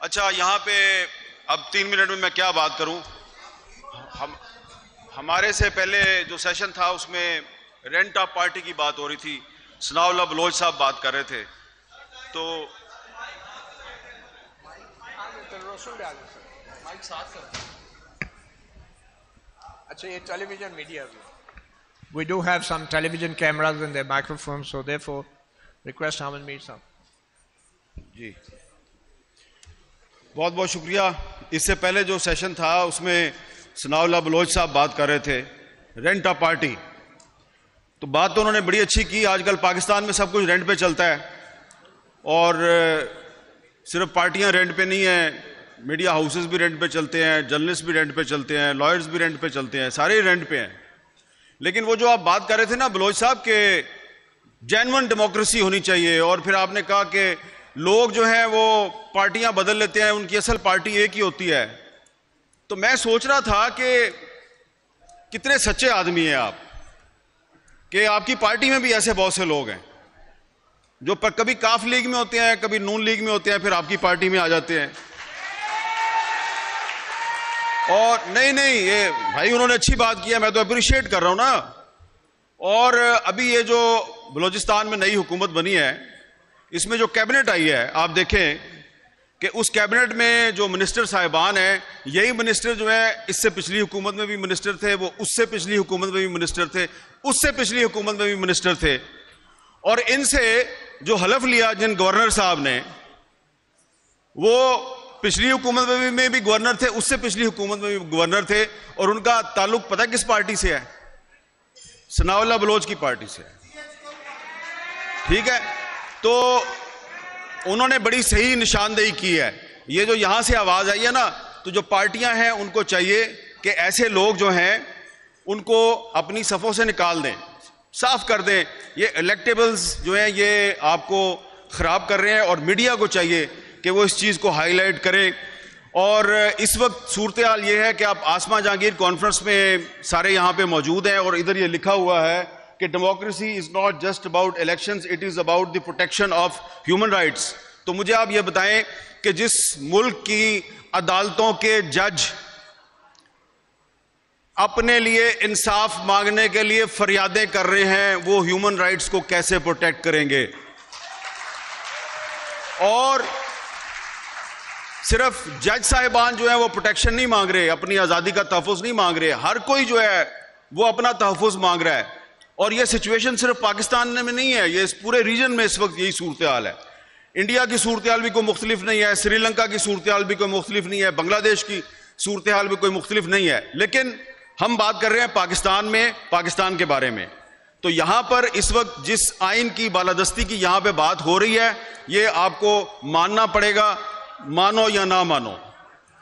اچھا یہاں پہ اب 3 منٹ میں کیا بات کروں. ہمارے سے پہلے جو سیشن تھا اس میں رینٹ آف پارٹی کی بات ہو رہی تھی. ثناء اللہ بلوچ صاحب بات کر رہے تھے. تو اچھا یہ ٹیلی ویژن میڈیا بھی. We do have some television cameras and their microphones, so therefore request Ahmed Mir صاحب. جی بہت بہت شکریہ. اس سے پہلے جو سیشن تھا اس میں ثناء اللہ بلوچ صاحب بات کر رہے تھے رینٹ آف پارٹی. تو بات تو انہوں نے بڑی اچھی کی. آج کل پاکستان میں سب کچھ رینٹ پہ چلتا ہے اور صرف پارٹیاں رینٹ پہ نہیں ہیں, میڈیا ہاؤسز بھی رینٹ پہ چلتے ہیں, جرنلسٹ بھی رینٹ پہ چلتے ہیں, لائرز بھی رینٹ پہ چلتے ہیں, سارے رینٹ پہ ہیں. لیکن وہ جو آپ بات کر رہے تھے نا بلوچ صاحب کہ جینون ڈیموکریسی ہونی چاہیے, اور پھر آپ نے کہا کہ لوگ جو ہیں وہ پارٹیاں بدل لیتے ہیں, ان کی اصل پارٹی ایک ہی ہوتی ہے. تو میں سوچ رہا تھا کہ کتنے سچے آدمی ہیں آپ کہ آپ کی پارٹی میں بھی ایسے بہت سے لوگ ہیں جو کبھی کاف لیگ میں ہوتے ہیں, کبھی نون لیگ میں ہوتے ہیں, پھر آپ کی پارٹی میں آ جاتے ہیں. اور نہیں یہ بھائی انہوں نے اچھی بات کیا, میں تو اپریشیٹ کر رہا ہوں نا. اور ابھی یہ جو بلوچستان میں نئی حکومت بنی ہے اس میں جو کیبنٹ آئی ہے آپ دیکھیں کہ اس کیبنٹ میں جو منسٹر صاحبان ہیں یہی منسٹر جو ہیں اس سے پچھلی حکومت میں بھی منسٹر تھے, وہ اس سے پچھلی حکومت میں بھی منسٹر تھے, اس سے پچھلی حکومت میں بھی منسٹر تھے. اور ان سے جو حلف لیا جن گورنر صاحب نے وہ پچھلی حکومت میں بھی گورنر تھے, اس سے پچھلی حکومت میں بھی گورنر تھے, اور ان کا تعلق پتہ کس پارٹی سے ہے؟ ثناء اللہ بلوچ کی پارٹی سے. ٹھیک ہے, تو انہوں نے بڑی صحیح نشاندہی کی ہے. یہ جو یہاں سے آواز آئی ہے نا, تو جو پارٹیاں ہیں ان کو چاہیے کہ ایسے لوگ جو ہیں ان کو اپنی صفوں سے نکال دیں, صاف کر دیں. یہ الیکٹیبلز جو ہیں یہ آپ کو خراب کر رہے ہیں, اور میڈیا کو چاہیے کہ وہ اس چیز کو ہائی لائٹ کرے. اور اس وقت صورتحال یہ ہے کہ آپ آسما جہانگیر کانفرنس میں سارے یہاں پہ موجود ہیں, اور ادھر یہ لکھا ہوا ہے کہ democracy is not just about elections, it is about the protection of human rights. تو مجھے آپ یہ بتائیں کہ جس ملک کی عدالتوں کے جج اپنے لیے انصاف مانگنے کے لیے فریادیں کر رہے ہیں وہ ہیومن رائٹس کو کیسے پروٹیکٹ کریں گے؟ اور صرف جج صاحبان جو ہیں وہ پروٹیکشن نہیں مانگ رہے, اپنی آزادی کا تحفظ نہیں مانگ رہے, ہر کوئی جو ہے وہ اپنا تحفظ مانگ رہا ہے. اور یہ سچویشن صرف پاکستان میں نہیں ہے, یہ اس پورے ریجن میں اس وقت یہی صورتحال ہے. انڈیا کی صورتحال بھی کوئی مختلف نہیں ہے, سری لنکا کی صورتحال بھی کوئی مختلف نہیں ہے, بنگلہ دیش کی صورتحال بھی کوئی مختلف نہیں ہے. لیکن ہم بات کر رہے ہیں پاکستان میں, پاکستان کے بارے میں. تو یہاں پر اس وقت جس آئین کی بالادستی کی یہاں پہ بات ہو رہی ہے یہ آپ کو ماننا پڑے گا, مانو یا نہ مانو.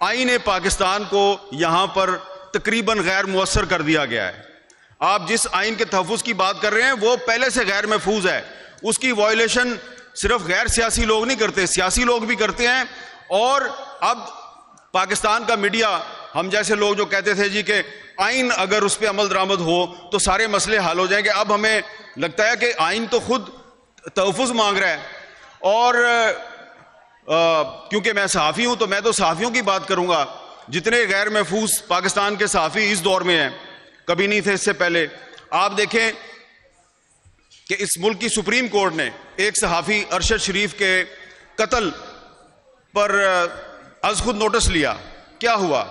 آئین پاکستان کو یہاں پر تقریباً غیر مؤثر کر دیا گیا ہے. آپ جس آئین کے تحفظ کی بات کر رہے ہیں وہ پہلے سے غیر محفوظ ہے. اس کی وائلیشن صرف غیر سیاسی لوگ نہیں کرتے, سیاسی لوگ بھی کرتے ہیں. اور اب پاکستان کا میڈیا, ہم جیسے لوگ جو کہتے تھے جی کہ آئین اگر اس پہ عمل درآمد ہو تو سارے مسئلے حل ہو جائیں گے, اب ہمیں لگتا ہے کہ آئین تو خود تحفظ مانگ رہا ہے. اور کیونکہ میں صحافی ہوں تو میں تو صحافیوں کی بات کروں گا. جتنے غیر محفوظ پاکستان کے صحافی اس دور میں ہیں کبھی نہیں تھے اس سے پہلے. آپ دیکھیں کہ اس ملک کی سپریم کورٹ نے ایک صحافی ارشد شریف کے قتل پر از خود نوٹس لیا. کیا ہوا؟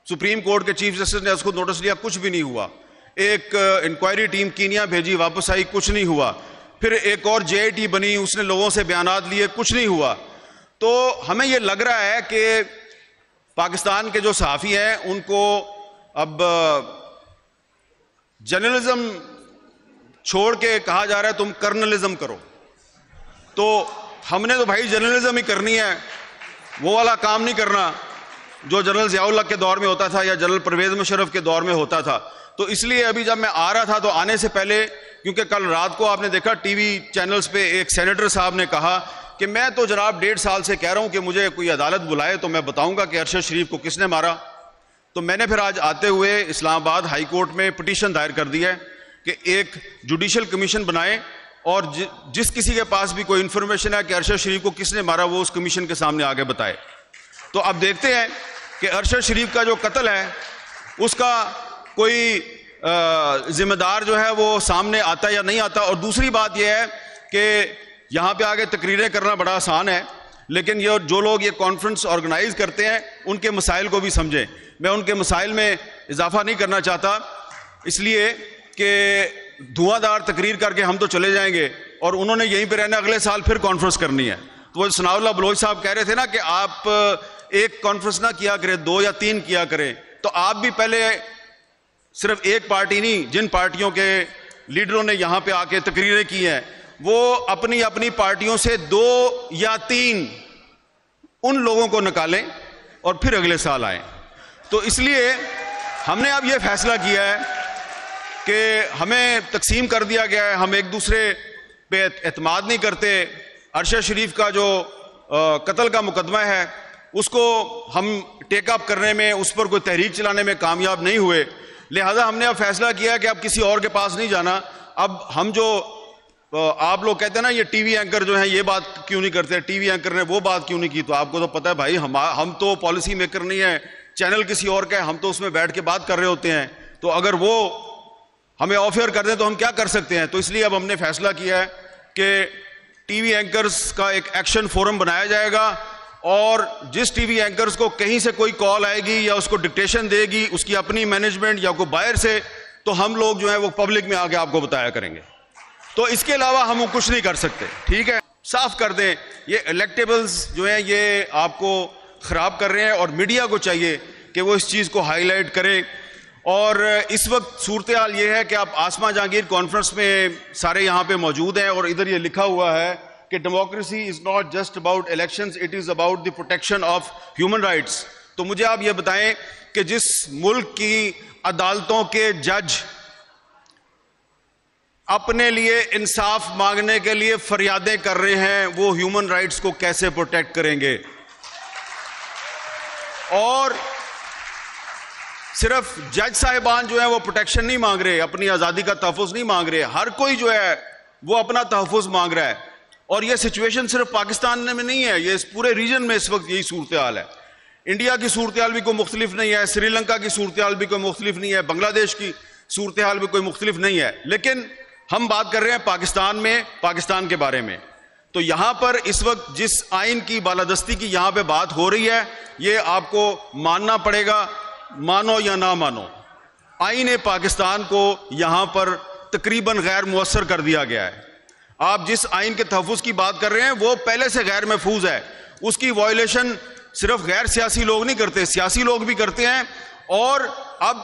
سپریم کورٹ کے چیف جسٹس نے از خود نوٹس لیا, کچھ بھی نہیں ہوا. ایک انکوائری ٹیم کینیا بھیجی, واپس آئی, کچھ نہیں ہوا. پھر ایک اور جے آئی ٹی بنی, اس نے لوگوں سے بیانات لیے, کچھ نہیں ہوا. تو ہمیں یہ لگ رہا ہے کہ پاکستان کے جو صحافی ہیں ان کو اب جرنلزم چھوڑ کے کہا جا رہا ہے تم کرنلزم کرو. تو ہم نے تو بھائی جرنلزم ہی کرنی ہے, وہ والا کام نہیں کرنا جو جنرل ضیاء اللہ کے دور میں ہوتا تھا یا جنرل پرویز مشرف کے دور میں ہوتا تھا. تو اس لیے ابھی جب میں آ رہا تھا تو آنے سے پہلے, کیونکہ کل رات کو آپ نے دیکھا ٹی وی چینلز پہ ایک سینیٹر صاحب نے کہا کہ میں تو جناب 1.5 سال سے کہہ رہا ہوں کہ مجھے کوئی عدالت بلائے تو میں بتاؤں گا کہ ارشد شریف کو کس نے مارا. تو میں نے پھر آج آتے ہوئے اسلام آباد ہائی کورٹ میں پٹیشن دائر کر دی ہے کہ ایک جوڈیشل کمیشن بنائیں, اور جس کسی کے پاس بھی کوئی انفارمیشن ہے کہ ارشد شریف کو کس نے مارا وہ اس کمیشن کے سامنے آگے بتائے. تو اب دیکھتے ہیں کہ ارشد شریف کا جو قتل ہے اس کا کوئی ذمہ دار جو ہے وہ سامنے آتا یا نہیں آتا. اور دوسری بات یہ ہے کہ یہاں پہ آگے تقریریں کرنا بڑا آسان ہے، لیکن یہ جو لوگ یہ کانفرنس آرگنائز کرتے ہیں ان کے مسائل کو بھی سمجھیں. میں ان کے مسائل میں اضافہ نہیں کرنا چاہتا، اس لیے کہ دھواں دار تقریر کر کے ہم تو چلے جائیں گے اور انہوں نے یہیں پہ رہنا، اگلے سال پھر کانفرنس کرنی ہے. تو وہ ثناء اللہ بلوچ صاحب کہہ رہے تھے نا کہ آپ ایک کانفرنس نہ کیا کریں، 2 یا 3 کیا کریں. تو آپ بھی پہلے صرف ایک پارٹی نہیں، جن پارٹیوں کے لیڈروں نے یہاں پہ آ کے تقریریں کی ہیں وہ اپنی اپنی پارٹیوں سے 2 یا 3 ان لوگوں کو نکالیں اور پھر اگلے سال آئیں. تو اس لیے ہم نے اب یہ فیصلہ کیا ہے کہ ہمیں تقسیم کر دیا گیا ہے، ہم ایک دوسرے پہ اعتماد نہیں کرتے. ارشد شریف کا جو قتل کا مقدمہ ہے اس کو ہم ٹیک اپ کرنے میں، اس پر کوئی تحریک چلانے میں کامیاب نہیں ہوئے، لہذا ہم نے اب فیصلہ کیا کہ اب کسی اور کے پاس نہیں جانا. اب ہم جو آپ لوگ کہتے ہیں نا یہ ٹی وی اینکر جو ہیں یہ بات کیوں نہیں کرتے، ٹی وی اینکر نے وہ بات کیوں نہیں کی، تو آپ کو تو پتہ ہے بھائی ہم تو پالیسی میکر نہیں ہیں، چینل کسی اور کا ہے، ہم تو اس میں بیٹھ کے بات کر رہے ہوتے ہیں. تو اگر وہ ہمیں آف ایئر کر دیں تو ہم کیا کر سکتے ہیں. تو اس لیے اب ہم نے فیصلہ کیا ہے کہ ٹی وی اینکرز کا ایک ایکشن فورم بنایا جائے گا، اور جس ٹی وی اینکرز کو کہیں سے کوئی کال آئے گی یا اس کو ڈکٹیشن دے گی اس کی اپنی مینجمنٹ یا کوئی باہر سے، تو ہم لوگ جو ہیں وہ پبلک میں آگے آپ کو بتایا کریں گے. تو اس کے علاوہ ہم کچھ نہیں کر سکتے. ٹھیک ہے، صاف کر دیں یہ الیکٹیبلز جو ہیں یہ آپ کو خراب کر رہے ہیں، اور میڈیا کو چاہیے کہ وہ اس چیز کو ہائی لائٹ کرے. اور اس وقت صورتحال یہ ہے کہ آپ آسما جہانگیر کانفرنس میں سارے یہاں پہ موجود ہیں، اور ادھر یہ لکھا ہوا ہے کہ democracy is not just about elections, it is about the protection of human rights. تو مجھے آپ یہ بتائیں کہ جس ملک کی عدالتوں کے جج اپنے لیے انصاف مانگنے کے لیے فریادیں کر رہے ہیں وہ ہیومن رائٹس کو کیسے پروٹیکٹ کریں گے؟ اور صرف جج صاحبان جو ہیں وہ پروٹیکشن نہیں مانگ رہے، اپنی آزادی کا تحفظ نہیں مانگ رہے، ہر کوئی جو ہے وہ اپنا تحفظ مانگ رہا ہے. اور یہ سچویشن صرف پاکستان میں نہیں ہے، یہ اس پورے ریجن میں اس وقت یہی صورتحال ہے. انڈیا کی صورتحال بھی کوئی مختلف نہیں ہے، سری لنکا کی صورتحال بھی کوئی مختلف نہیں ہے، بنگلہ دیش کی صورتحال بھی کوئی مختلف نہیں ہے. لیکن ہم بات کر رہے ہیں پاکستان میں، پاکستان کے بارے میں. تو یہاں پر اس وقت جس آئین کی بالادستی کی یہاں پہ بات ہو رہی ہے یہ آپ کو ماننا پڑے گا، مانو یا نہ مانو. آئین پاکستان کو یہاں پر تقریباً غیر مؤثر کر دیا گیا ہے. آپ جس آئین کے تحفظ کی بات کر رہے ہیں وہ پہلے سے غیر محفوظ ہے، اس کی وائلیشن صرف غیر سیاسی لوگ نہیں کرتے، سیاسی لوگ بھی کرتے ہیں. اور اب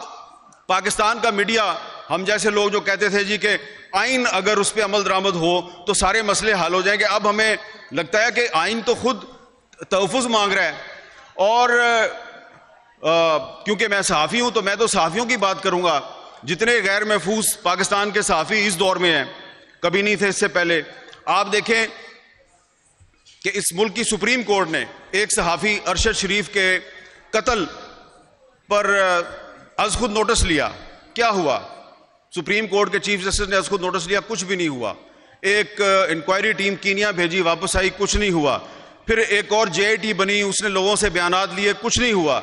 پاکستان کا میڈیا، ہم جیسے لوگ جو کہتے تھے جی کہ آئین اگر اس پہ عمل درآمد ہو تو سارے مسئلے حل ہو جائیں گے، اب ہمیں لگتا ہے کہ آئین تو خود تحفظ مانگ رہا ہے. اور کیونکہ میں صحافی ہوں تو میں تو صحافیوں کی بات کروں گا. جتنے غیر محفوظ پاکستان کے صحافی اس دور میں ہیں کبھی نہیں تھے اس سے پہلے. آپ دیکھیں کہ اس ملک کی سپریم کورٹ نے ایک صحافی ارشد شریف کے قتل پر از خود نوٹس لیا. کیا ہوا؟ سپریم کورٹ کے چیف جسٹس نے از خود نوٹس لیا، کچھ بھی نہیں ہوا. ایک انکوائری ٹیم کینیا بھیجی، واپس آئی، کچھ نہیں ہوا. پھر ایک اور جے آئی ٹی بنی، اس نے لوگوں سے بیانات لیے، کچھ نہیں ہوا.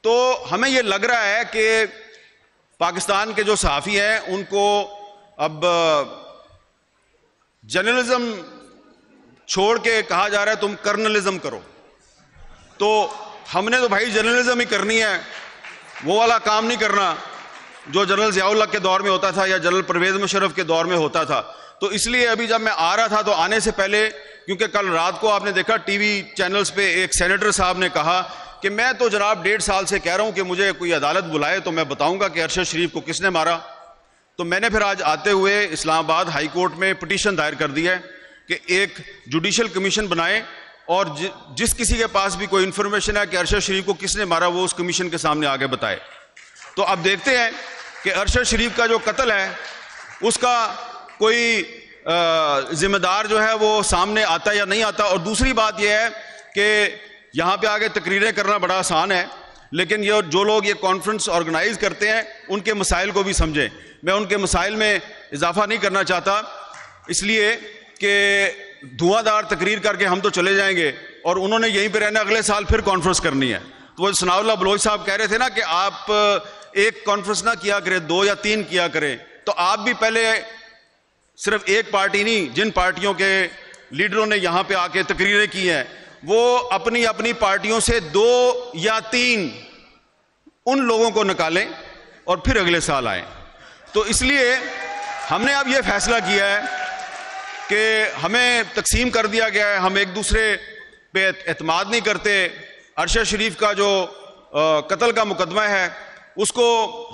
تو ہمیں یہ لگ رہا ہے کہ پاکستان کے جو صحافی ہیں ان کو اب جرنلزم چھوڑ کے کہا جا رہا ہے تم کرنلزم کرو. تو ہم نے تو بھائی جرنلزم ہی کرنی ہے، وہ والا کام نہیں کرنا جو جنرل ضیاء الحق کے دور میں ہوتا تھا یا جنرل پرویز مشرف کے دور میں ہوتا تھا. تو اس لیے ابھی جب میں آ رہا تھا تو آنے سے پہلے، کیونکہ کل رات کو آپ نے دیکھا ٹی وی چینلز پہ ایک سینیٹر صاحب نے کہا کہ میں تو جناب 1.5 سال سے کہہ رہا ہوں کہ مجھے کوئی عدالت بلائے تو میں بتاؤں گا کہ ارشد شریف کو کس نے مارا. تو میں نے پھر آج آتے ہوئے اسلام آباد ہائی کورٹ میں پٹیشن دائر کر دی ہے کہ ایک جوڈیشل کمیشن بنائیں، اور جس کسی کے پاس بھی کوئی انفارمیشن ہے کہ ارشد شریف کو کس نے مارا وہ اس کمیشن کے سامنے آگے بتائے. تو اب دیکھتے ہیں کہ ارشد شریف کا جو قتل ہے اس کا کوئی ذمہ دار جو ہے وہ سامنے آتا یا نہیں آتا. اور دوسری بات یہ ہے کہ یہاں پہ آگے تقریریں کرنا بڑا آسان ہے، لیکن یہ جو لوگ یہ کانفرنس آرگنائز کرتے ہیں ان کے مسائل کو بھی سمجھیں. میں ان کے مسائل میں اضافہ نہیں کرنا چاہتا، اس لیے کہ دھواں دار تقریر کر کے ہم تو چلے جائیں گے اور انہوں نے یہیں پہ رہنا, اگلے سال پھر کانفرنس کرنی ہے. تو وہ ثناء اللہ بلوچ صاحب کہہ رہے تھے نا کہ آپ ایک کانفرنس نہ کیا کریں, 2 یا 3 کیا کریں. تو آپ بھی پہلے صرف ایک پارٹی نہیں, جن پارٹیوں کے لیڈروں نے یہاں پہ آ کے تقریریں کی ہیں, وہ اپنی اپنی پارٹیوں سے 2 یا 3 ان لوگوں کو نکالیں اور پھر اگلے سال آئیں. تو اس لیے ہم نے اب یہ فیصلہ کیا ہے کہ ہمیں تقسیم کر دیا گیا ہے, ہم ایک دوسرے پہ اعتماد نہیں کرتے. عرشہ شریف کا جو قتل کا مقدمہ ہے اس کو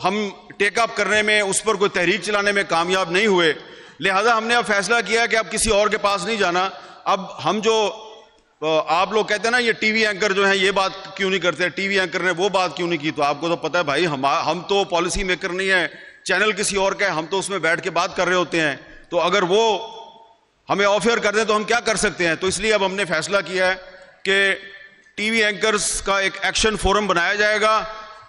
ہم ٹیک اپ کرنے میں, اس پر کوئی تحریک چلانے میں کامیاب نہیں ہوئے, لہذا ہم نے اب فیصلہ کیا کہ اب کسی اور کے پاس نہیں جانا. اب ہم جو آپ لوگ کہتے ہیں نا یہ ٹی وی اینکر جو ہیں یہ بات کیوں نہیں کرتے, ٹی وی اینکر نے وہ بات کیوں نہیں کی, تو آپ کو تو پتہ ہے بھائی ہم تو پالیسی میکر نہیں ہیں, چینل کسی اور کا ہے, ہم تو اس میں بیٹھ کے بات کر رہے ہوتے ہیں. تو اگر وہ ہمیں آف ایئر کر دیں تو ہم کیا کر سکتے ہیں. تو اس لیے اب ہم نے فیصلہ کیا ہے کہ ٹی وی اینکرز کا ایک ایکشن فورم بنایا جائے گا,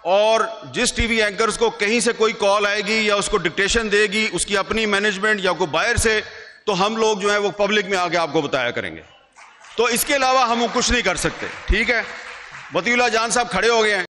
اور جس ٹی وی اینکرز کو کہیں سے کوئی کال آئے گی یا اس کو ڈکٹیشن دے گی اس کی اپنی مینجمنٹ یا کوئی باہر سے, تو ہم لوگ جو ہیں وہ پبلک میں آگے آپ کو بتایا کریں گے. تو اس کے علاوہ ہم کچھ نہیں کر سکتے. ٹھیک ہے, وطی اللہ جان صاحب کھڑے ہو گئے ہیں.